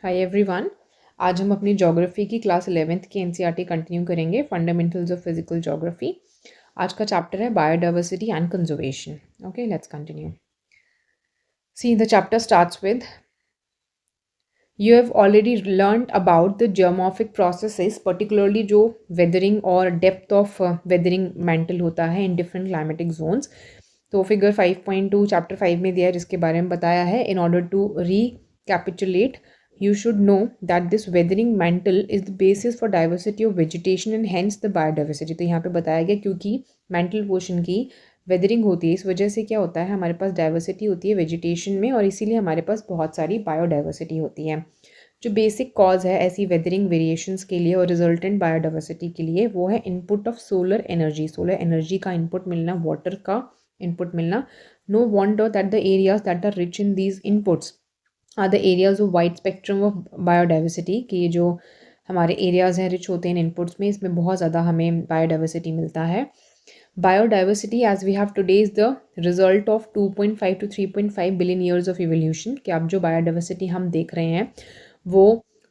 Hi everyone. आज हम अपनी ज्योग्राफी की क्लास 11th की एनसीईआरटी कंटिन्यू करेंगे, फंडामेंटल्स ऑफ फिजिकल ज्योग्राफी। आज का चैप्टर है biodiversity and conservation. Okay, let's continue. See the chapter starts with you have already learn about the geomorphic processes, particularly जो वेदरिंग और depth of weathering mantle होता है in different climatic zones. तो figure 5.2 chapter 5 में दिया है, जिसके बारे में बताया है। In order to recapitulate, you should know that this weathering mantle is the basis for diversity of vegetation and hence the biodiversity। तो यहाँ पे बताया गया क्योंकि मेंटल पोर्शन की वेदरिंग होती है, इस वजह से क्या होता है, हमारे पास डाइवर्सिटी होती है वेजिटेशन में, और इसीलिए हमारे पास बहुत सारी बायोडाइवर्सिटी होती है। जो बेसिक कॉज है ऐसी वेदरिंग वेरिएशंस के लिए और रिजल्टेंट बायोडाइवर्सिटी के लिए, वो है input of solar energy. Solar energy का इनपुट मिलना, वाटर का इनपुट मिलना। No wonder that the areas that are rich in these inputs are the areas of wide spectrum of biodiversity. कि ये जो हमारे एरियाज हैं रिच होते हैं इन इनपुट्स में, इसमें बहुत ज़्यादा हमें बायोडाइवर्सिटी मिलता है। Biodiversity as we have today is the result of 2.5 to 3.5 billion years of evolution. कि अब जो बायोडाइवर्सिटी हम देख रहे हैं वो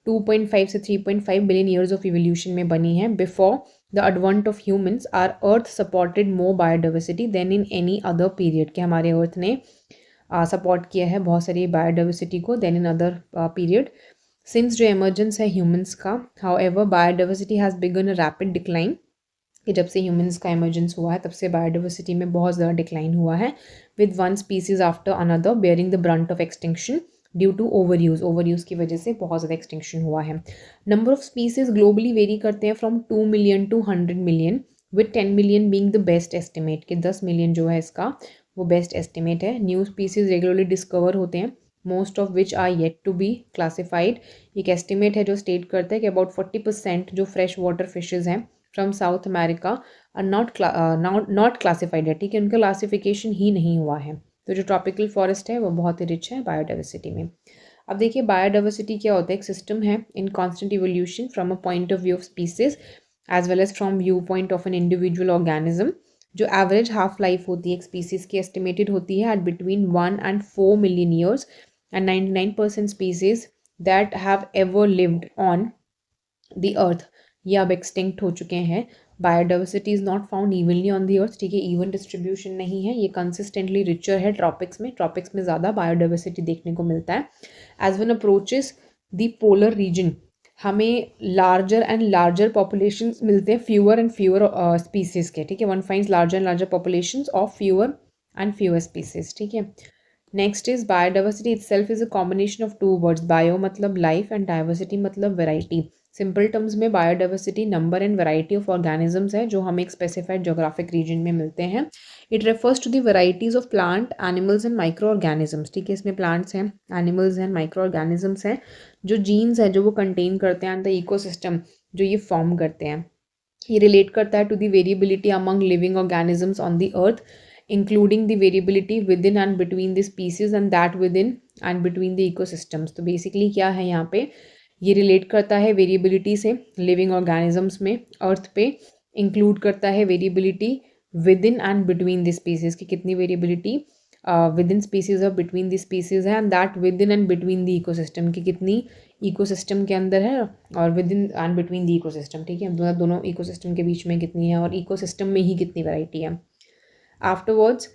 2.5 से 3.5 बिलियन ईयर्स ऑफ इवोल्यूशन में बनी है। Before the advent of humans are earth supported more biodiversity than in any other period. के हमारे अर्थ ने सपोर्ट किया है बहुत सारी बायोडाइवर्सिटी को then in other period since जो एमर्जेंस है ह्यूमंस का। However biodiversity has begun a rapid decline. कि जब से ह्यूमंस का एमर्जेंस हुआ है तब से बायोडाइवर्सिटी में बहुत ज़्यादा डिक्लाइन हुआ है, with one species after another bearing the brunt of extinction due to overuse की वजह से बहुत ज़्यादा एक्सटिंक्शन हुआ है। Number of species globally vary करते हैं from 2 million to 100 million, with 10 million being the best estimate. कि 10 मिलियन जो है इसका वो बेस्ट एस्टिमेट है। न्यू स्पीसीज रेगुलरली डिस्कवर होते हैं, most of which are yet to be classified. एक एस्टिमेट है जो स्टेट करता है कि अबाउट 40% जो फ्रेश वाटर फिशेज हैं from South America are not classified है। ठीक है, उनका क्लासिफिकेशन ही नहीं हुआ है। तो जो ट्रॉपिकल फॉरेस्ट है वो बहुत ही रिच है बायोडाइवर्सिटी में। अब देखिए बायोडाइवर्सिटी क्या होता है। एक सिस्टम है in constant evolution from a point of view of species as well as from view point of an individual organism. जो एवरेज हाफ लाइफ होती है एक स्पीसीज की एस्टिमेटेड होती है at between 1 and 4 million years, and 99% species that have ever lived on the earth ये अब extinct हो चुके हैं। Biodiversity is not found evenly on the earth. ठीक है, इवन डिस्ट्रीब्यूशन नहीं है, ये कंसिस्टेंटली रिचर है ट्रॉपिक्स में ज़्यादा बायोडाइवर्सिटी देखने को मिलता है। As one approaches the polar region हमें लार्जर एंड लार्जर पॉपुलेशन मिलते हैं, फ्यूअर एंड फ्यूअर स्पीसीज के। ठीक है, one finds larger and larger population of fewer and fewer species. ठीक है, next is biodiversity itself is a combination of two words. Bio मतलब life and diversity मतलब variety. Simple terms में biodiversity number and variety of organisms है जो हमें एक specified geographic reason में मिलते हैं। It refers to the varieties of plant animals and micro organisms. ठीक है, इसमें प्लांट्स हैं, एनिमल्स हैं, माइक्रो ऑर्गेनिजम्स हैं, जो जीन्स हैं जो वो कंटेन करते हैं एंड द इकोसिस्टम जो ये फॉर्म करते हैं। ये रिलेट करता है to the variability among living organisms on the earth, including the variability within and between the species and that within and between the ecosystems। तो बेसिकली क्या है यहाँ पे, ये रिलेट करता है वेरिएबिलिटी से लिविंग ऑर्गेनिजम्स में अर्थ पे, इंक्लूड करता है variability with in and between the species की कितनी वेरिएबिलिटी विद इन स्पीसीज और बिटवीन द स्पीसीज है, and that with in and between the ecosystem की कितनी इकोसिस्टम के अंदर है और with in and between the ecosystem. ठीक है, दोनों इकोसिस्टम के बीच में कितनी है और इकोसिस्टम में ही कितनी वैरायटी है। Afterwards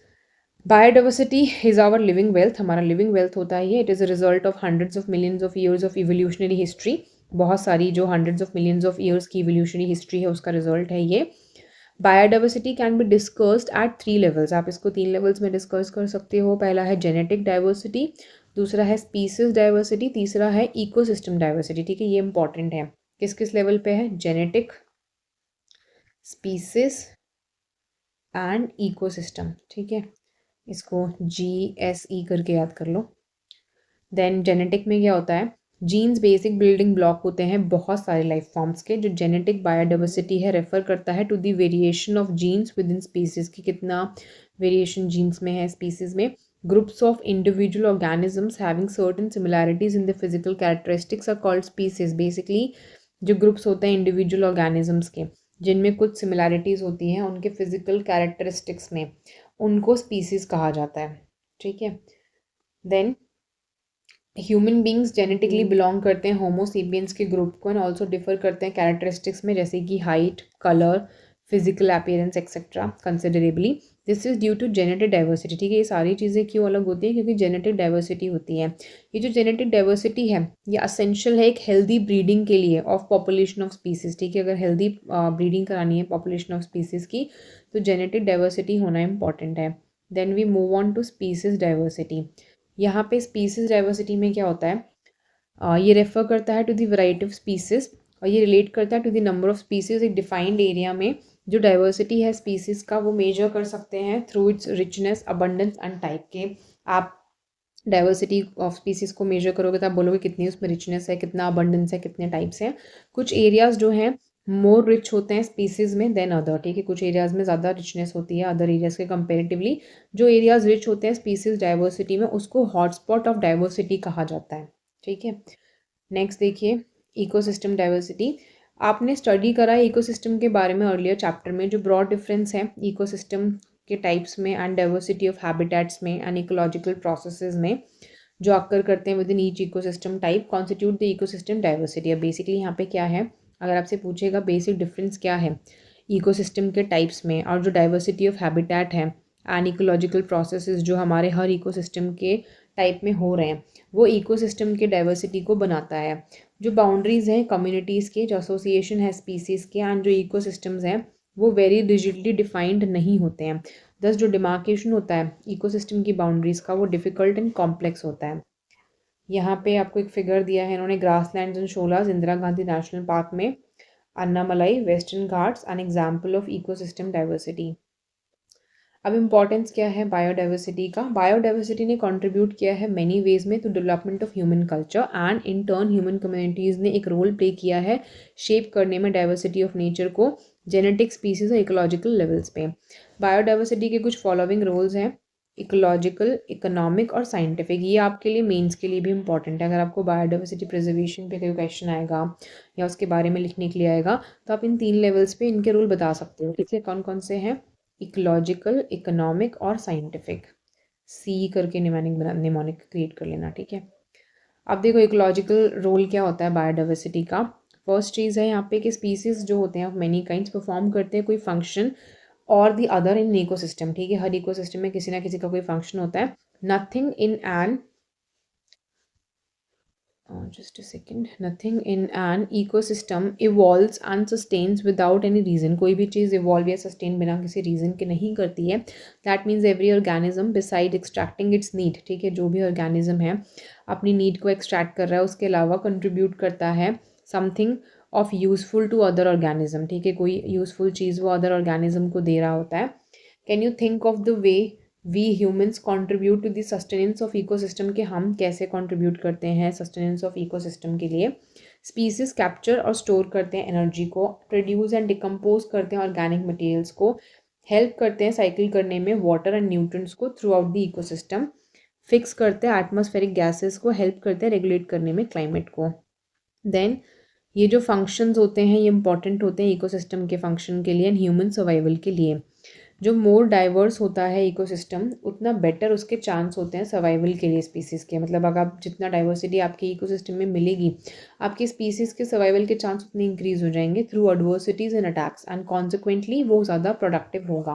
biodiversity is our living wealth, हमारा लिविंग वेल्थ होता है ये। It is a result of hundreds of millions of years of evolutionary history. बहुत सारी जो hundreds of millions of years की इवोल्यूशनरी हिस्ट्री है उसका रिजल्ट है ये। Biodiversity can be discussed at 3 levels. आप इसको 3 लेवल्स में डिस्कस कर सकते हो। पहला है जेनेटिक डाइवर्सिटी, दूसरा है स्पीसीज डाइवर्सिटी, तीसरा है इकोसिस्टम डाइवर्सिटी। ठीक है, ये इंपॉर्टेंट है। किस किस लेवल पे है, जेनेटिक, स्पीसीज एंड इकोसिस्टम। ठीक है, इसको GSE करके याद कर लो। देन जेनेटिक में क्या होता है, जीन्स बेसिक बिल्डिंग ब्लॉक होते हैं बहुत सारे लाइफ फॉर्म्स के। जो जेनेटिक बायोडाइवर्सिटी है रेफर करता है to the variation of genes within species की कितना वेरिएशन जीन्स में है स्पीसीज में। Groups of individual organisms having certain similarities in the physical characteristics are called species. Basically जो ग्रुप्स होते हैं इंडिविजुअल ऑर्गेनिजम्स के जिनमें कुछ सिमिलैरिटीज़ होती हैं उनके फिजिकल कैरेक्टरिस्टिक्स में, उनको स्पीसीज कहा जाता है। ठीक है, then human beings genetically belong करते हैं होमोसेपियंस के ग्रुप को एंड ऑल्सो डिफर करते हैं कैरेक्टरिस्टिक्स में, जैसे कि height, colour, physical appearance etcetera considerably. This is due to genetic diversity. ठीक है, ये सारी चीज़ें क्यों अलग होती हैं? क्योंकि जेनेटिक डाइवर्सिटी होती है। ये जो जेनेटिक डाइवर्सिटी है ये असेंशियल है एक हेल्दी ब्रीडिंग के लिए ऑफ पॉपुलेशन ऑफ स्पीसीज। ठीक है, अगर हेल्दी ब्रीडिंग करानी है पॉपुलेशन ऑफ स्पीसीज की तो जेनेटिक डाइवर्सिटी होना इंपॉर्टेंट है। Then we move on to species diversity. यहाँ पे स्पीसीज डाइवर्सिटी में क्या होता है, ये रेफर करता है to the variety of species और ये रिलेट करता है to the number of species एक डिफाइंड एरिया में। जो डाइवर्सिटी है स्पीसीज का वो मेजर कर सकते हैं through it's richness, abundance and type के। आप डाइवर्सिटी ऑफ स्पीसीज को मेजर करोगे तो आप बोलोगे कितनी उसमें रिचनेस है, कितना अबंडेंस है, कितने टाइप्स हैं। कुछ एरियाज जो हैं मोर रिच होते हैं स्पीसीज में देन अदर। ठीक है, कुछ एरियाज में ज़्यादा रिचनेस होती है अदर एरियाज के कंपेरेटिवली। जो एरियाज रिच होते हैं स्पीसीज डाइवर्सिटी में उसको हॉटस्पॉट ऑफ डाइवर्सिटी कहा जाता है। ठीक है, नेक्स्ट देखिए इकोसिस्टम डाइवर्सिटी। आपने स्टडी करा है इकोसिस्टम के बारे में अर्लियर चैप्टर में। जो ब्रॉड डिफरेंस है इकोसिस्टम के टाइप्स में एंड डाइवर्सिटी ऑफ हैबिटेट्स में एंड इकोलॉजिकल प्रोसेसेस में जो अक्कर करते हैं with in each ecosystem type constitute the ecosystem diversity. अब बेसिकली यहाँ पे क्या है, अगर आपसे पूछेगा बेसिक डिफरेंस क्या है इकोसिस्टम के टाइप्स में और जो डाइवर्सिटी ऑफ हैबिटेट है एंड इकोलॉजिकल प्रोसेसेस जो हमारे हर इकोसिस्टम के टाइप में हो रहे हैं वो इकोसिस्टम के डाइवर्सिटी को बनाता है। जो बाउंड्रीज हैं कम्युनिटीज़ के, जो एसोसिएशन है स्पीसीज़ के एंड जो इकोसिस्टम्स हैं वो वेरी रिजिडली डिफाइंड नहीं होते हैं। दस जो डिमार्केशन होता है इकोसिस्टम की बाउंड्रीज़ का वो डिफ़िकल्ट एंड कॉम्प्लेक्स होता है। यहाँ पे आपको एक फिगर दिया है इन्होंने, grasslands and sholas Indira Gandhi national park में, Annamalai, western Ghats, an example of ecosystem diversity. अब इम्पॉर्टेंस क्या है बायोडाइवर्सिटी का? बायोडाइवर्सिटी ने कंट्रीब्यूट किया है मैनी वेज में to development of human culture and in turn human communities ने एक रोल प्ले किया है शेप करने में डाइवर्सिटी ऑफ नेचर को जेनेटिक स्पीसीज और इकोलॉजिकल लेवल्स पे। बायोडाइवर्सिटी के कुछ फॉलोइंग रोल्स हैं, इकोलॉजिकल, इकोनॉमिक और साइंटिफिक। ये आपके लिए मेंस के लिए भी इंपॉर्टेंट है। अगर आपको बायोडाइवर्सिटी प्रिजर्वेशन पे कोई क्वेश्चन आएगा या उसके बारे में लिखने के लिए आएगा तो आप इन 3 लेवल्स पे इनके रोल बता सकते हो। ठीक है, कौन कौन से हैं? इकोलॉजिकल, इकोनॉमिक और साइंटिफिक। सी करके निमोनिक क्रिएट कर लेना। ठीक है, अब देखो इकोलॉजिकल रोल क्या होता है बायोडाइवर्सिटी का। फर्स्ट चीज़ है यहाँ पे कि स्पीसीज जो होते हैं ऑफ मेनी काइंड्स परफॉर्म करते हैं कोई फंक्शन और दी अदर इन इकोसिस्टम। ठीक है, हर इकोसिस्टम में किसी ना किसी का कोई फंक्शन होता है। Nothing in an just a second, nothing in an ecosystem evolves and sustains without any reason। कोई भी चीज़ evolve या sustain बिना किसी reason के नहीं करती है। That means every organism beside extracting its need, ठीक है, जो भी organism है अपनी need को extract कर रहा है उसके अलावा contribute करता है something of useful to other organism। ठीक है, कोई useful चीज़ वो other organism को दे रहा होता है। Can you think of the way we humans contribute to the sustenance of ecosystem के हम कैसे कंट्रीब्यूट करते हैं सस्टेनेंस ऑफ इकोसिस्टम के लिए? स्पीसीज कैप्चर और स्टोर करते हैं एनर्जी को, प्रोड्यूस एंड डिकम्पोज करते हैं ऑर्गेनिक मटेरियल्स को, हेल्प करते हैं साइकिल करने में वाटर एंड न्यूट्रिएंट्स को through out the ecosystem, fix करते हैं एटमॉस्फेरिक गैसेस को, हेल्प करते हैं रेगुलेट करने में क्लाइमेट को। देन ये जो फंक्शंस होते हैं ये इंपॉर्टेंट होते हैं इकोसिस्टम के फंक्शन के लिए एंड ह्यूमन सर्वाइवल के लिए। जो मोर डाइवर्स होता है इकोसिस्टम उतना बेटर उसके चांस होते हैं सर्वाइवल के लिए स्पीसीज़ के। मतलब अगर आप जितना डाइवर्सिटी आपके इकोसिस्टम में मिलेगी आपकी स्पीसीज़ के सर्वाइवल के चांस उतने इंक्रीज हो जाएंगे through adversities and attacks and consequently वो ज़्यादा प्रोडक्टिव होगा।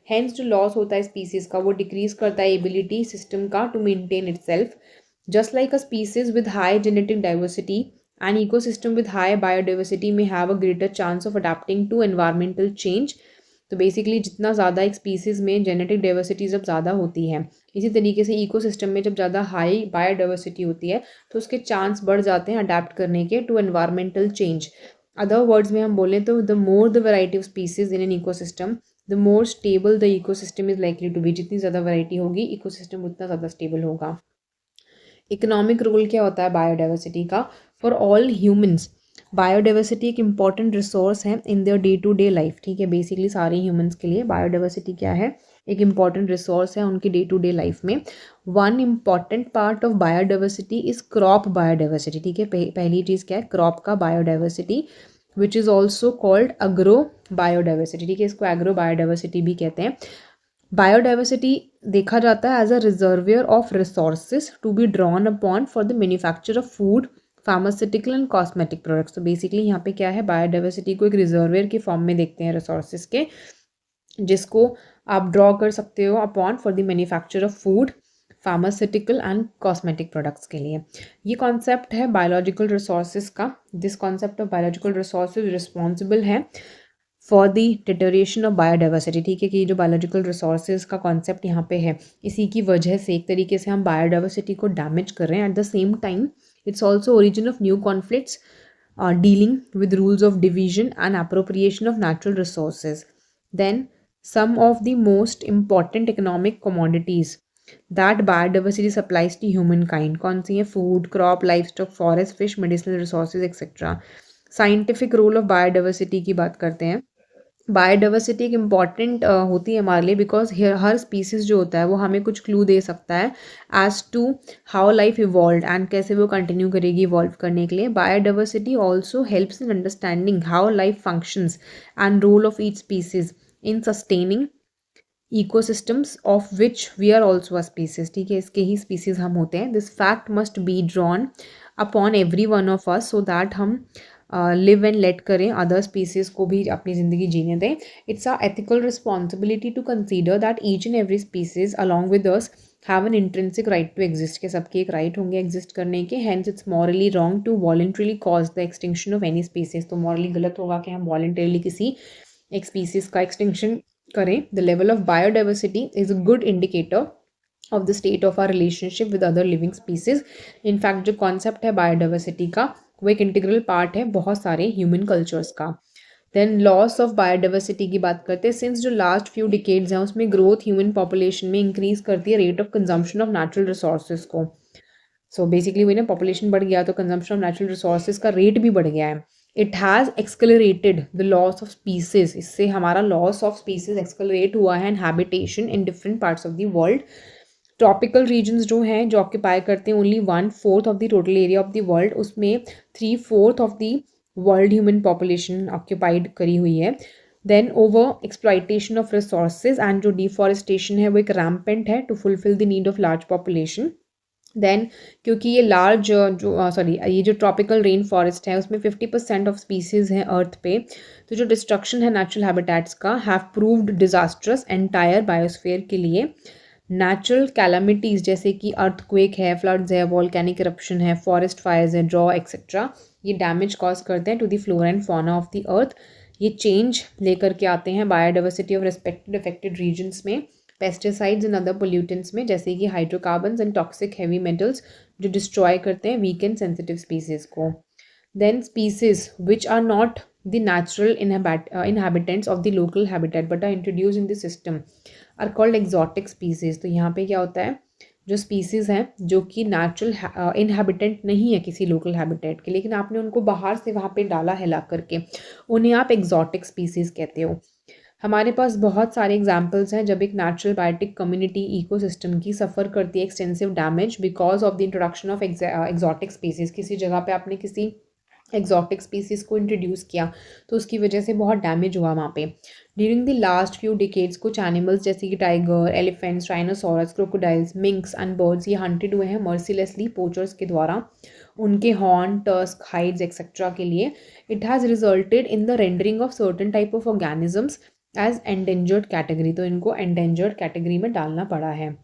हैंस जो लॉस होता है स्पीसीज़ का वो डिक्रीज करता है एबिलिटी सिस्टम का to maintain itself. Just like a species with high genetic diversity and ecosystem with high biodiversity में have a greater chance of adapting to environmental change. तो बेसिकली जितना ज़्यादा एक स्पीसीज़ में जेनेटिक डाइवर्सिटी जब ज़्यादा होती है, इसी तरीके से इकोसिस्टम में जब ज़्यादा हाई बायोडाइवर्सिटी होती है तो उसके चांस बढ़ जाते हैं अडेप्ट करने के to environmental change. Other words में हम बोलें तो the more the variety of species in an ecosystem the more stable the ecosystem is likely to be. जितनी ज़्यादा वैरायटी होगी इकोसिस्टम उतना ज़्यादा स्टेबल होगा। इकोनॉमिक रोल क्या होता है बायोडाइवर्सिटी का? फॉर ऑल ह्यूमन्स बायोडाइवर्सिटी एक इम्पॉर्टेंट रिसोर्स है in their day to day life. ठीक है, बेसिकली सारे ह्यूमंस के लिए बायोडाइवर्सिटी क्या है? एक इम्पॉर्टेंट रिसोर्स है उनकी डे टू डे लाइफ में। One important part of biodiversity is crop biodiversity. ठीक है, पहली चीज़ क्या है? क्रॉप का biodiversity which is also called agro biodiversity. ठीक है, इसको एग्रो बायोडाइवर्सिटी भी कहते हैं। बायोडाइवर्सिटी देखा जाता है as a reservoir of resources to be drawn upon for the manufacture of food, pharmaceutical and cosmetic products. तो बेसिकली यहाँ पे क्या है, बायोडाइवर्सिटी को एक रिजर्वियर के फॉर्म में देखते हैं रिसोर्सेज के, जिसको आप ड्रॉ कर सकते हो upon for the manufacture of food, pharmaceutical and cosmetic products के लिए। ये कॉन्सेप्ट है बायोलॉजिकल रिसोर्सेज का। This concept of biological resources responsible है for the deterioration of biodiversity. ठीक है कि ये जो बायोलॉजिकल रिसोर्सेज का कॉन्सेप्ट यहाँ पे है, इसी की वजह से एक तरीके से हम बायोडाइवर्सिटी को डैमेज कर रहे हैं। At the same time it's also origin of new conflicts dealing with rules of division and appropriation of natural resources. Then some of the most important economic commodities that biodiversity supplies to humankind कौन सी है? food, crop, livestock, forest, fish, medicinal resources etc. Scientific role of biodiversity की बात करते हैं। Biodiversity एक important होती है हमारे लिए, बिकॉज हर स्पीसीज जो होता है वो हमें कुछ क्लू दे सकता है as to how life evolve and कैसे वो कंटिन्यू करेगी इवॉल्व करने के लिए। Biodiversity also helps in understanding how life functions and role of each species in sustaining ecosystems of which we are also a species. ठीक है, इसके ही स्पीसीज हम होते हैं। This fact must be drawn upon every one of us so that हम live and let करें, other species को भी अपनी ज़िंदगी जीने दें। It's a ethical responsibility to consider that each and every species along with us have an intrinsic right to exist, के सबके एक राइट होंगे एग्जिस्ट करने के। Hence it's morally wrong to voluntarily cause the extinction of any species. तो morally गलत होगा कि हम वॉलंटरीली किसी एक स्पीसीज का एक्सटिंक्शन करें। The level of biodiversity is a good indicator of the state of our relationship with other living species. In fact जो कॉन्सेप्ट है बायोडाइवर्सिटी का, वो एक इंटीग्रल पार्ट है बहुत सारे ह्यूमन कल्चर्स का। देन लॉस ऑफ बायोडाइवर्सिटी की बात करते हैं। सिंस जो लास्ट फ्यू डिकेड्स हैं उसमें ग्रोथ ह्यूमन पॉपुलेशन में इंक्रीज करती है rate of consumption of natural resources को। सो बेसिकली वही ना, पॉपुलेशन बढ़ गया तो कंजम्पशन ऑफ नेचुरल रिसोर्सेज का रेट भी बढ़ गया है। It has accelerated the loss of species, इससे हमारा लॉस ऑफ स्पीसीज एक्सकलरेट हुआ है and habitation in different parts of the world. Tropical regions जो हैं जो ऑक्यूपाई करते हैं only 1/4 of the total area of the world, उसमें 3/4 of the world human population occupied करी हुई है। Then over exploitation of resources and जो डिफॉरेस्टेशन है वो एक रैम्पेंट है to fulfil the need of large population. Then क्योंकि ये लार्ज ये जो ट्रॉपिकल रेन फॉरेस्ट है उसमें 50% ऑफ स्पीसीज हैं अर्थ पे, तो जो डिस्ट्रक्शन है नेचुरल हैबिटेट्स का have proved disastrous entire biosphere के लिए। नेचुरल कैलामिटीज़ जैसे कि अर्थक्वेक है, फ्लड्स है, वॉल्केनिक इरप्शन है, फॉरेस्ट फायर्स है, ड्रॉ एक्सेट्रा, ये डैमेज कॉज करते हैं to the flora and fauna of the earth. ये चेंज लेकर के आते हैं biodiversity of respected affected regions में। पेस्टिसाइड्स एंड अदर पोल्यूटेंट्स में, जैसे कि hydrocarbons and toxic heavy metals जो डिस्ट्रॉय करते हैं वीक एंड सेंसिटिव स्पीसीज को। Then species which are not the natural inhabitants of the local habitat but are introduced in the system are called exotic species। तो यहाँ पे क्या होता है, जो स्पीसीज़ हैं जो कि नेचुरल इनहेबिटेंट नहीं है किसी लोकल हैबिटेट के, लेकिन आपने उनको बाहर से वहाँ पे डाला है ला करके, उन्हें आप एक्जॉटिक स्पीसीज़ कहते हो। हमारे पास बहुत सारे एग्जाम्पल्स हैं जब एक नेचुरल बायोटिक कम्युनिटी इकोसिस्टम की सफ़र करती है extensive damage because of the introduction of exotic species. किसी जगह पे आपने किसी एक्जॉटिक स्पीसीज़ को इंट्रोड्यूस किया तो उसकी वजह से बहुत डैमेज हुआ वहाँ पे। During the last few decades कुछ एनिमल्स जैसे कि tiger, elephants, rhinoceros, crocodiles, minks and birds ये हंटेड हुए हैं मर्सीलेसली पोचर्स के द्वारा उनके हॉर्न, टस्क, हाइड्स एक्सेट्रा के लिए। It has resulted in the rendering of certain type of organisms as endangered category, तो इनको एंडेंजर्ड कैटेगरी में डालना पड़ा है।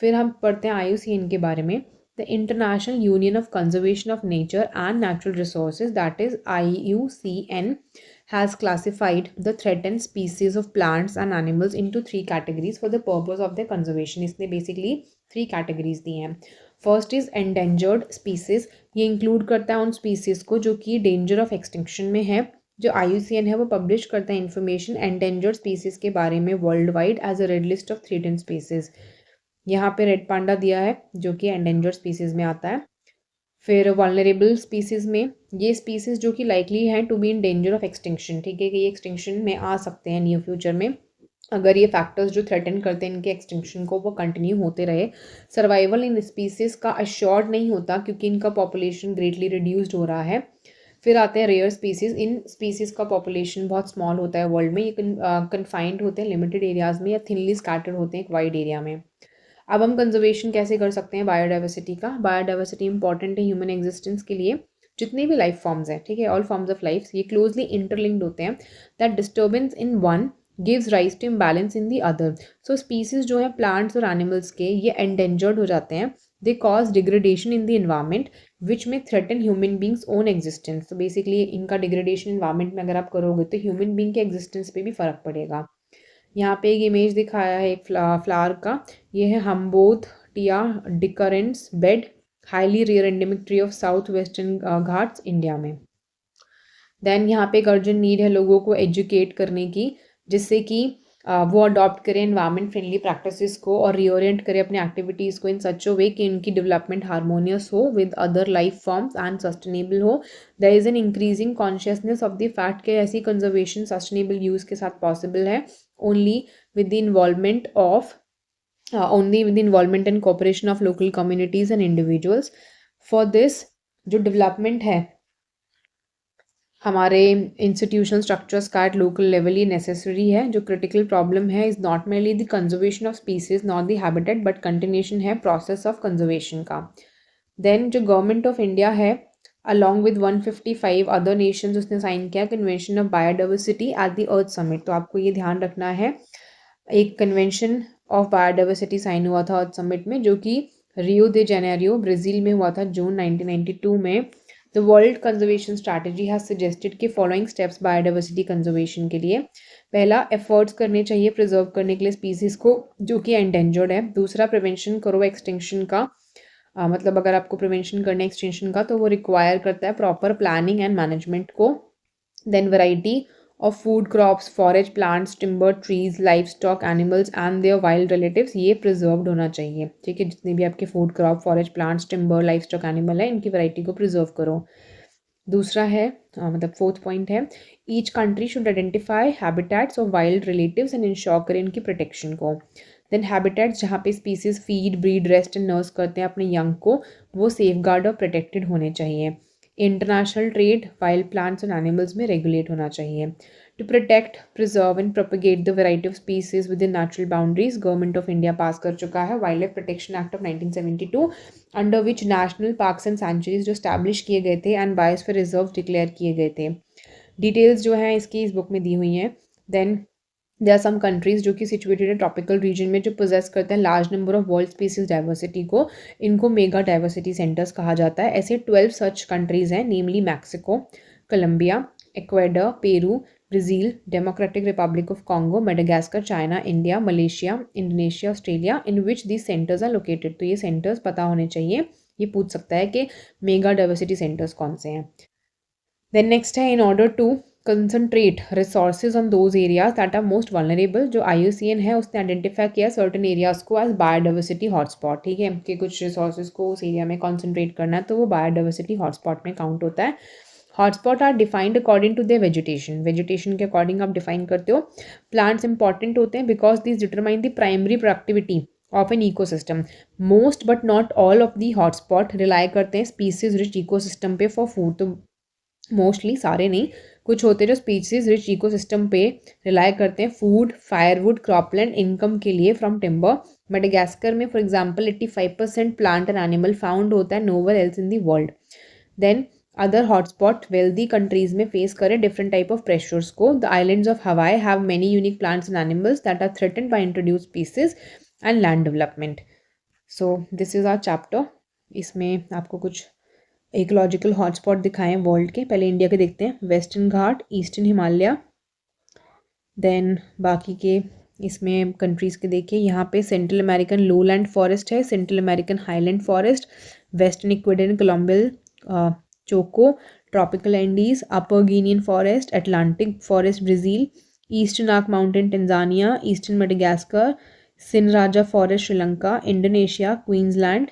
फिर हम पढ़ते हैं IUCN के बारे में। The International Union of Conservation of Nature and Natural Resources, that is IUCN, has classified the threatened species of plants and animals into 3 categories for the purpose of their conservation। इसने basically 3 categories दी हैं। First is endangered species, ये include करता है उन species को जो कि danger of extinction में है। जो IUCN है वो publish करता है information endangered species के बारे में worldwide as a red list of threatened species। यहाँ पे रेड पांडा दिया है जो कि एंडेंजर्ड स्पीसीज़ में आता है। फिर वल्नरेबल स्पीसीज़ में ये स्पीसीज़ जो कि लाइकली हैं to be in danger of extinction, ठीक है कि ये एक्सटिंक्शन में आ सकते हैं नियर फ्यूचर में अगर ये फैक्टर्स जो थ्रेटन करते हैं इनके एक्सटिंक्शन को वो कंटिन्यू होते रहे। सर्वाइवल इन स्पीसीज़ का अश्योर्ड नहीं होता क्योंकि इनका पॉपुलेशन ग्रेटली रिड्यूस्ड हो रहा है। फिर आते हैं रेयर स्पीसीज़। इन स्पीसीज़ का पॉपुलेशन बहुत स्मॉल होता है वर्ल्ड में, ये कन्फाइंड होते हैं लिमिटेड एरियाज़ में या थिनली स्कैटर्ड होते हैं एक वाइड एरिया में। अब हम कंजर्वेशन कैसे कर सकते हैं बायोडाइवर्सिटी का। बायोडाइवर्सिटी इंपॉर्टेंट है ह्यूमन एग्जिस्टेंस के लिए। जितने भी लाइफ फॉर्म्स हैं, ठीक है, ऑल फॉर्म्स ऑफ लाइफ, ये क्लोजली इंटरलिंक्ड होते हैं। That disturbance in one gives rise to imbalance in the other. So species जो है प्लांट्स और एनिमल्स के, ये एंडेंजर्ड हो जाते हैं। They cause degradation in the environment which में threaten human beings own existence. तो बेसिकली इनका डिग्रेडेशन इन्वायरमेंट में अगर आप करोगे तो ह्यूमन बींग के एग्जिस्टेंस पे भी फ़र्क पड़ेगा। यहाँ पे एक इमेज दिखाया है एक फ्लावर का। ये है Humboldtia decumbens bed, highly rare endemic tree of south western Ghats India में। देन यहाँ पे एक अर्जेंट नीड है लोगों को एजुकेट करने की, जिससे कि वो अडॉप्ट करें एनवायरमेंट फ्रेंडली प्रैक्टिसेस को और रीओरिएंट करें अपनी एक्टिविटीज़ को इन सच अ वे कि इनकी डेवलपमेंट हारमोनियस हो with other life forms and sustainable हो। There is an increasing consciousness of the fact कि ऐसी कंजर्वेशन सस्टेनेबल यूज़ के साथ पॉसिबल है only with the involvement of only with the involvement and cooperation of local communities and individuals. For this जो development है हमारे institution structures का at local level ये नेसेसरी है। जो क्रिटिकल प्रॉब्लम है is not mainly the conservation of species not the habitat but continuation है process of conservation का। देन जो गवर्नमेंट ऑफ इंडिया है अलॉन्ग विद 155 अदर नेशंस उसने साइन किया convention of biodiversity at the earth summit. तो आपको ये ध्यान रखना है, एक कन्वेंशन ऑफ बायोडाइवर्सिटी साइन हुआ था अर्थ समिट में, जो कि रियो दे जेनेरियो ब्राज़ील में हुआ था जून 1992 में। The world conservation strategy has suggested कि फॉलोइंग स्टेप्स बायोडाइवर्सिटी कंजर्वेशन के लिए। पहला, एफर्ट्स करने चाहिए प्रिजर्व करने के लिए स्पीसीज़ को जो कि एंडेंजर्ड है। दूसरा, प्रिवेंशन करो एक्सटिंक्शन का। मतलब अगर आपको प्रिवेंशन करना है एक्सटेंशन का तो वो रिक्वायर करता है प्रॉपर प्लानिंग एंड मैनेजमेंट को। Then variety of food crops, forage plants, timber, trees, life stock, animals and their wild relatives, ये प्रिजर्व्ड होना चाहिए। ठीक है, जितने भी आपके food crop, forage plants, timber, life stock, animal है, इनकी वैरायटी को प्रिजर्व करो। दूसरा है मतलब फोर्थ पॉइंट है, each country should identify habitats of wild relatives and ensure करें इनकी प्रोटेक्शन को। देन हैबिटेट्स जहाँ पे species feed, breed, rest and nurse करते हैं अपने यंग को, वो सेफ गार्ड और प्रोटेक्टेड होने चाहिए। International trade wild plants and animals में रेगुलेट होना चाहिए। To protect, preserve and propagate the variety of species within natural boundaries, government of India pass कर चुका है wild life protection act of 1972, under which national parks and sanctuaries जो establish किए गए थे एंड बायोस्फीयर रिजर्व डिक्लेयर किए गए थे। डिटेल्स जो हैं इसकी इस बुक में दी हुई हैं। Then there are some countries जो कि सिचुएटेड है ट्रॉपिकल रीजन में, जो पोजेस करते हैं large number of world species diversity को, इनको मेगा डाइवर्सिटी सेंटर्स कहा जाता है। ऐसे 12 सच कंट्रीज हैं, namely Mexico, Colombia, Ecuador, Peru, Brazil, Democratic Republic of Congo, Madagascar, China, India, Malaysia, Indonesia, Australia, in which these centres are located. तो ये centres पता होने चाहिए, ये पूछ सकता है कि मेगा डाइवर्सिटी सेंटर्स कौन से हैं। देन नेक्स्ट है, in order to concentrate resources on those areas that are most vulnerable, जो IUCN है उसने आइडेंटिफाई किया सर्टन एरियाज को एज बायोडाइवर्सिटी हॉटस्पॉट। ठीक है, कि कुछ रिसोर्सेज को उस एरिया में कॉन्सेंट्रेट करना है तो वो बायोडाइवर्सिटी हॉटस्पॉट में काउंट होता है। Hotspot are defined according to the vegetation, vegetation के अकॉर्डिंग आप डिफाइन करते हो। प्लांट्स इंपॉर्टेंट होते हैं because this determine the primary productivity of an ecosystem. Most but not all of the hotspot rely करते हैं स्पीसीज रिच इकोसिस्टम पे for food. तो मोस्टली, सारे नहीं, कुछ होते हैं जो स्पीसीज रिच इकोसिस्टम पे रिलाई करते हैं फूड, फायरवुड, क्रॉपलैंड, इनकम के लिए फ्रॉम टिम्बर। मेडागास्कर में for example 85% plant and animal found होता है nowhere else in the world. Then other hotspot wealthy countries में फेस करें डिफरेंट टाइप ऑफ प्रेशर्स को। The islands of Hawaii have many unique plants and animals that are threatened by introduce species and land development. So this is our chapter. इसमें आपको कुछ ecological hotspot दिखाएं world के। पहले India के देखते हैं, western Ghat, eastern Himalaya. Then बाकी के इसमें कंट्रीज़ के देखिए, यहाँ पे सेंट्रल अमेरिकन लोलैंड फॉरेस्ट है, central American highland forest, western Ecuadorian Colombian Choco, tropical Andes, upper Guinean forest, Atlantic forest Brazil, eastern arc mountain Tanzania, eastern Madagascar, Sinharaja forest Sri Lanka, Indonesia, Queensland,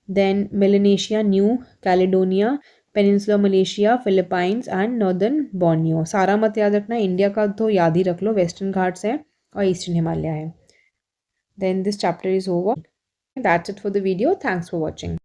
then Melanesia, new Caledonia, peninsula Malaysia, Philippines and northern Borneo. सारा मत याद रखना, India का तो याद ही रख लो, western Ghats है और ईस्टर्न हिमालय है। Then this chapter is over. That's it for the video. Thanks for watching.